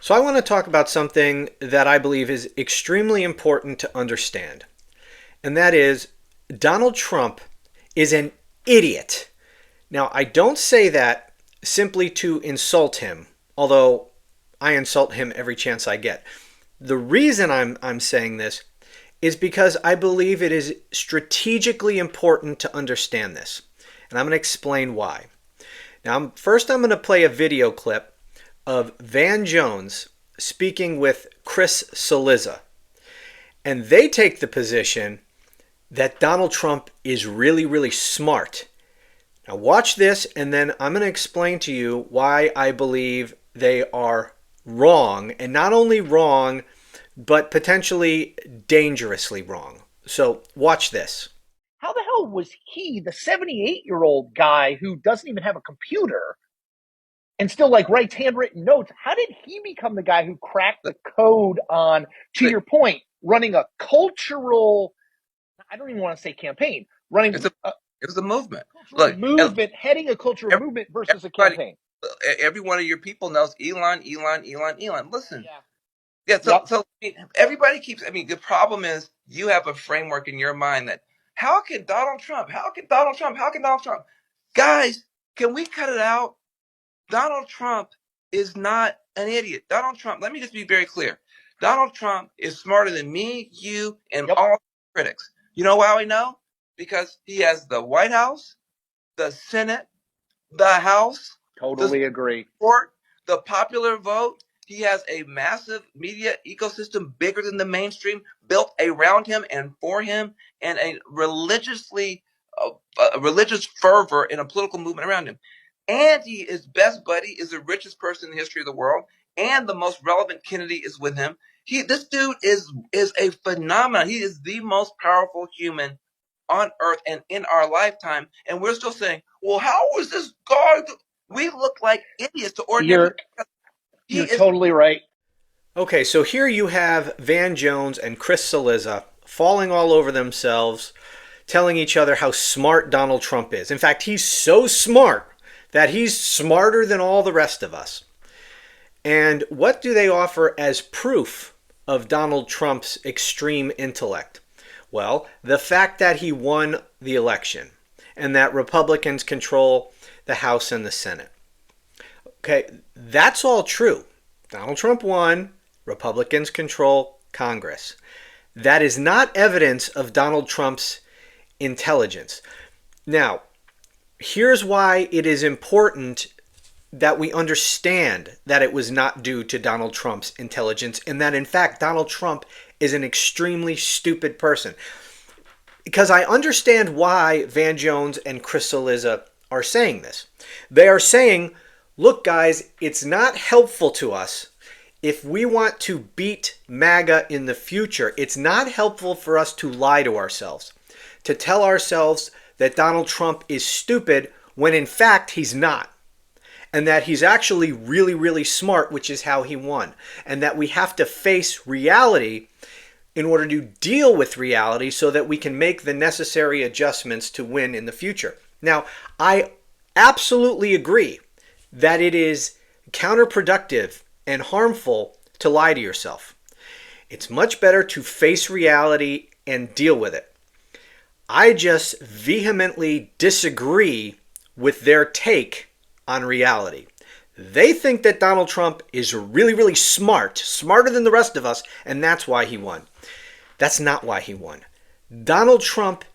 So, I want to talk about something that I believe is extremely important to understand, and that is Donald Trump is an idiot. Now, I don't say that simply to insult him, although I insult him every chance I get. The reason I'm saying this is because I believe it is strategically important to understand this. And I'm going to explain why. Now, first, I'm going to play a video clip of Van Jones speaking with Chris Cillizza. And they take the position that Donald Trump is really, really smart. Now, watch this, and then I'm going to explain to you why I believe they are wrong, and not only wrong, but potentially dangerously wrong. So, watch this. How the hell was he, the 78-year-old guy who doesn't even have a computer and still like writes handwritten notes? How did he become the guy who cracked the code on, to It, your point, running a cultural, I don't even want to say campaign, it's running a a it was a movement. cultural Look, and movement, heading a cultural movement versus a everybody, campaign? every one of your people knows Elon. Listen, Yeah. yeah. So, Yep. so I mean, everybody keeps. I mean, the problem is you have a framework in your mind that how can Donald Trump? How can Donald Trump? How can Donald Trump? Guys, can we cut it out? Donald Trump is not an idiot. Donald Trump. Let me just be very clear. Donald Trump is smarter than me, you, and Yep. all critics. You know why we know? Because he has the White House, the Senate, the House, the Totally agree. court, the popular vote. He has a massive media ecosystem bigger than the mainstream built around him and for him, and a religious fervor in a political movement around him. And his best buddy is the richest person in the history of the world, and the most relevant Kennedy is with him. This dude is a phenomenon. He is the most powerful human on earth and in our lifetime, and we're still saying, well, how was this guy? We look like idiots to ordinary You're people. He you're is. totally right. Okay, so here you have Van Jones and Chris Cillizza falling all over themselves, telling each other how smart Donald Trump is. In fact, he's so smart that he's smarter than all the rest of us. And what do they offer as proof of Donald Trump's extreme intellect? Well, the fact that he won the election and that Republicans control the House and the Senate. Okay, that's all true. Donald Trump won, Republicans control Congress. That is not evidence of Donald Trump's intelligence. Now, here's why it is important that we understand that it was not due to Donald Trump's intelligence and that, in fact, Donald Trump is an extremely stupid person. Because I understand why Van Jones and Chris Cillizza are saying this. They are saying, look, guys, it's not helpful to us if we want to beat MAGA in the future. It's not helpful for us to lie to ourselves, to tell ourselves that Donald Trump is stupid when in fact he's not. And that he's actually really, really smart, which is how he won. And that we have to face reality in order to deal with reality so that we can make the necessary adjustments to win in the future. Now, I absolutely agree that it is counterproductive and harmful to lie to yourself. It's much better to face reality and deal with it. I just vehemently disagree with their take on reality. They think that Donald Trump is really, really smart, smarter than the rest of us, and that's why he won. That's not why he won. Donald Trump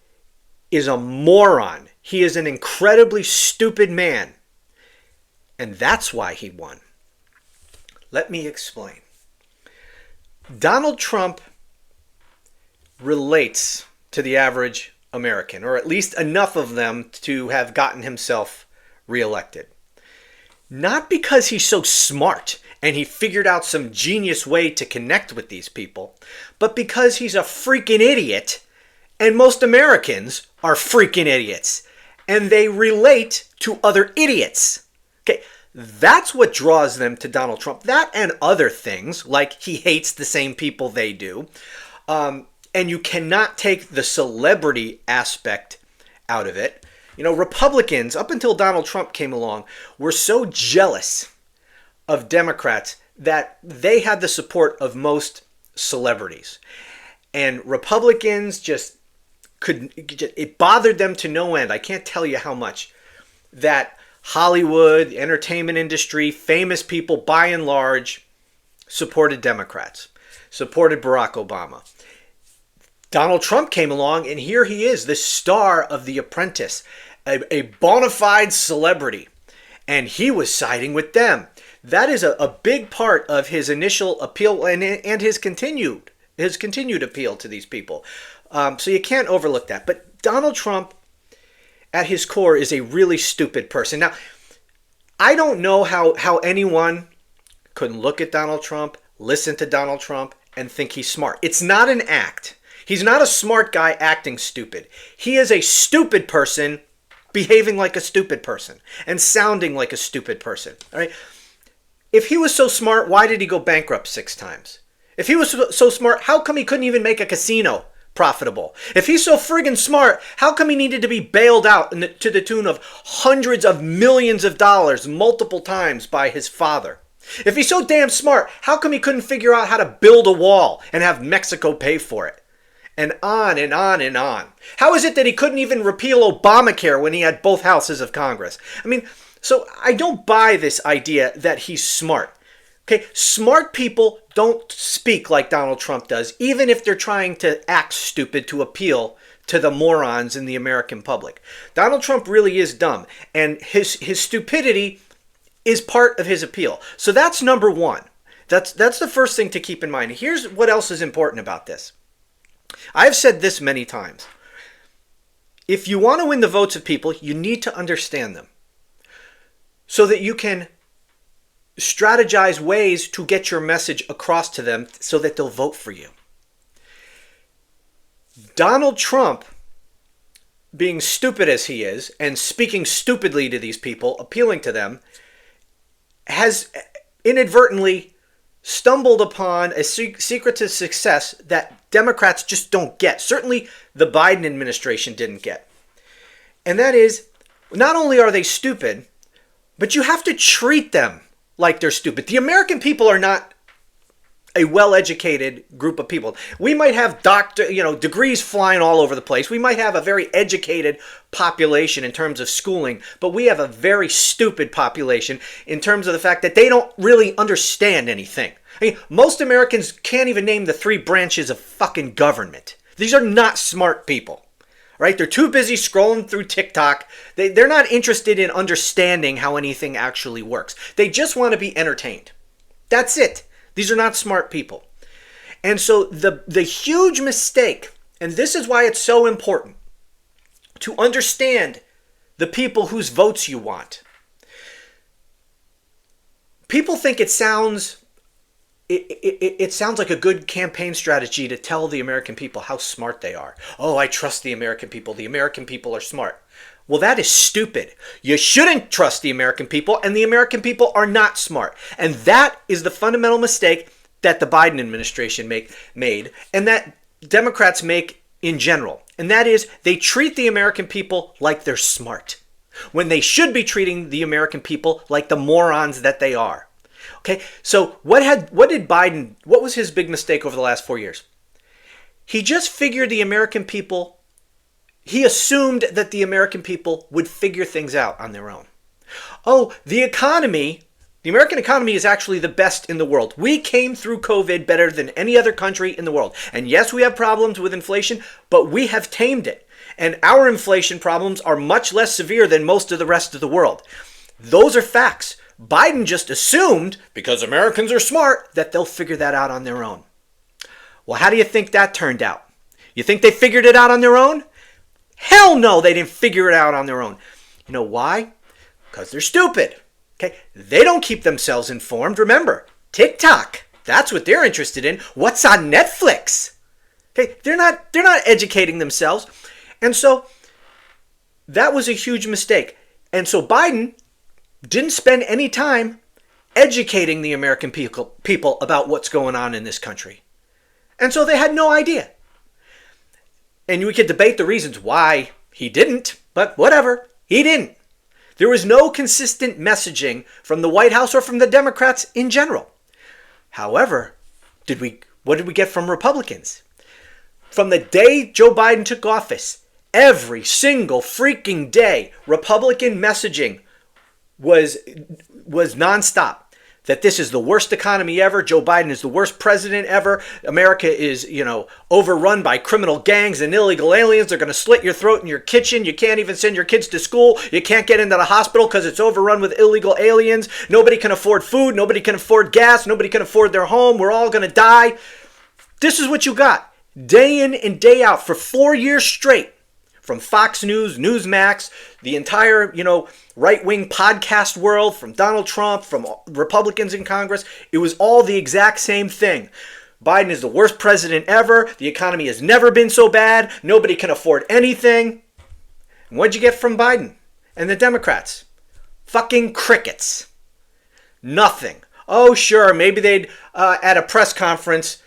is a moron. He is an incredibly stupid man, and that's why he won. Let me explain. Donald Trump relates to the average American, or at least enough of them to have gotten himself reelected. Not because he's so smart and he figured out some genius way to connect with these people, but because he's a freaking idiot, and most Americans are freaking idiots, and they relate to other idiots. Okay, that's what draws them to Donald Trump. That and other things, like he hates the same people they do. And you cannot take the celebrity aspect out of it. You know, Republicans, up until Donald Trump came along, were so jealous of Democrats that they had the support of most celebrities. And Republicans just it bothered them to no end. I can't tell you how much that Hollywood, the entertainment industry, famous people by and large supported Democrats, supported Barack Obama. Donald Trump came along, and here he is, the star of The Apprentice, a bona fide celebrity, and he was siding with them. That is a big part of his initial appeal and his continued appeal to these people. So you can't overlook that. But Donald Trump, at his core, is a really stupid person. Now, I don't know how anyone could look at Donald Trump, listen to Donald Trump, and think he's smart. It's not an act. He's not a smart guy acting stupid. He is a stupid person behaving like a stupid person and sounding like a stupid person. All right? If he was so smart, why did he go bankrupt 6 times? If he was so smart, how come he couldn't even make a casino profitable? If he's so friggin' smart, how come he needed to be bailed out to the tune of hundreds of millions of dollars multiple times by his father? If he's so damn smart, how come he couldn't figure out how to build a wall and have Mexico pay for it? And on and on and on. How is it that he couldn't even repeal Obamacare when he had both houses of Congress? I mean, so I don't buy this idea that he's smart. Okay, smart people don't speak like Donald Trump does, even if they're trying to act stupid to appeal to the morons in the American public. Donald Trump really is dumb, and his stupidity is part of his appeal. So that's number one. That's the first thing to keep in mind. Here's what else is important about this. I've said this many times. If you want to win the votes of people, you need to understand them so that you can strategize ways to get your message across to them so that they'll vote for you. Donald Trump, being stupid as he is and speaking stupidly to these people, appealing to them, has inadvertently stumbled upon a secret to success that Democrats just don't get. Certainly the Biden administration didn't get. And that is, not only are they stupid, but you have to treat them like they're stupid. The American people are not a well-educated group of people. We might have degrees flying all over the place. We might have a very educated population in terms of schooling, but we have a very stupid population in terms of the fact that they don't really understand anything. I mean, most Americans can't even name the 3 branches of fucking government. These are not smart people, right? They're too busy scrolling through TikTok. They're not interested in understanding how anything actually works. They just want to be entertained. That's it. These are not smart people. And so the huge mistake, and this is why it's so important to understand the people whose votes you want. People think it sounds like a good campaign strategy to tell the American people how smart they are. Oh, I trust the American people. The American people are smart. Well, that is stupid. You shouldn't trust the American people, and the American people are not smart. And that is the fundamental mistake that the Biden administration made, and that Democrats make in general. And that is, they treat the American people like they're smart, when they should be treating the American people like the morons that they are. Okay, so what was his big mistake over the last 4 years? He just figured he assumed that the American people would figure things out on their own. Oh, the American economy is actually the best in the world. We came through COVID better than any other country in the world. And yes, we have problems with inflation, but we have tamed it. And our inflation problems are much less severe than most of the rest of the world. Those are facts. Biden just assumed, because Americans are smart, that they'll figure that out on their own. Well, how do you think that turned out? You think they figured it out on their own? Hell no, they didn't figure it out on their own. You know why? Because they're stupid. Okay, they don't keep themselves informed. Remember, TikTok, that's what they're interested in. What's on Netflix? Okay, they're not educating themselves. And so that was a huge mistake. And so Biden didn't spend any time educating the American people about what's going on in this country. And so they had no idea. And we could debate the reasons why he didn't, but whatever, he didn't. There was no consistent messaging from the White House or from the Democrats in general. However, what did we get from Republicans? From the day Joe Biden took office, every single freaking day, Republican messaging was nonstop. That this is the worst economy ever. Joe Biden is the worst president ever. America is, overrun by criminal gangs and illegal aliens. They're going to slit your throat in your kitchen. You can't even send your kids to school. You can't get into the hospital because it's overrun with illegal aliens. Nobody can afford food. Nobody can afford gas. Nobody can afford their home. We're all going to die. This is what you got day in and day out for 4 years straight. From Fox News, Newsmax, the entire, right-wing podcast world, from Donald Trump, from Republicans in Congress, it was all the exact same thing. Biden is the worst president ever. The economy has never been so bad. Nobody can afford anything. And what'd you get from Biden and the Democrats? Fucking crickets. Nothing. Oh, sure, maybe they'd, at a press conference,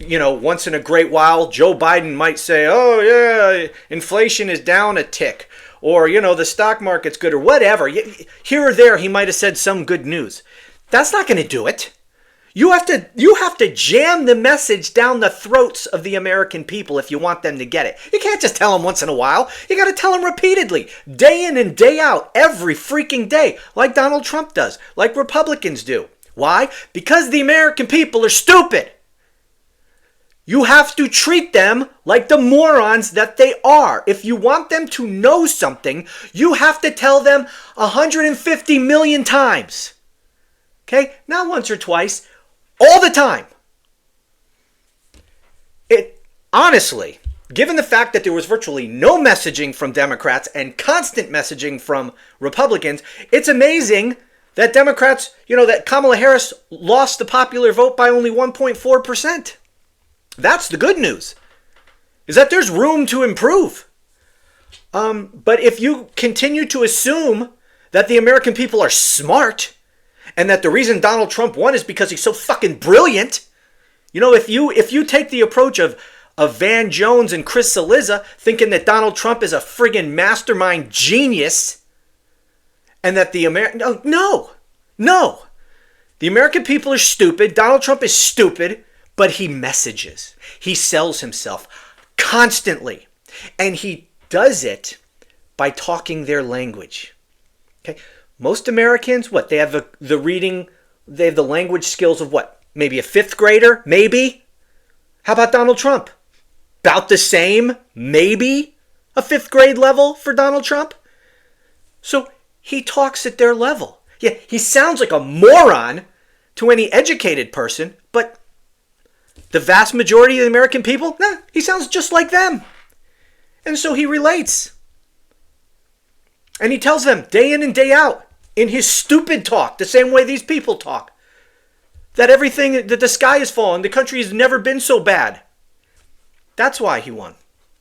once in a great while, Joe Biden might say, oh, yeah, inflation is down a tick. Or, the stock market's good or whatever. Here or there, he might have said some good news. That's not going to do it. You have to jam the message down the throats of the American people if you want them to get it. You can't just tell them once in a while. You got to tell them repeatedly, day in and day out, every freaking day, like Donald Trump does, like Republicans do. Why? Because the American people are stupid. You have to treat them like the morons that they are. If you want them to know something, you have to tell them 150 million times. Okay? Not once or twice, all the time. Honestly, given the fact that there was virtually no messaging from Democrats and constant messaging from Republicans, it's amazing that Democrats, that Kamala Harris lost the popular vote by only 1.4%. That's the good news, is that there's room to improve. But if you continue to assume that the American people are smart and that the reason Donald Trump won is because he's so fucking brilliant, if you take the approach of Van Jones and Chris Cillizza thinking that Donald Trump is a friggin' mastermind genius and that the No. The American people are stupid. Donald Trump is stupid. But he messages. He sells himself constantly. And he does it by talking their language. Okay? Most Americans, they have they have the language skills of what? Maybe a fifth grader? Maybe? How about Donald Trump? About the same? Maybe? A fifth grade level for Donald Trump? So he talks at their level. Yeah, he sounds like a moron to any educated person, but the vast majority of the American people, he sounds just like them. And so he relates. And he tells them day in and day out, in his stupid talk, the same way these people talk, that the sky is falling, the country has never been so bad. That's why he won.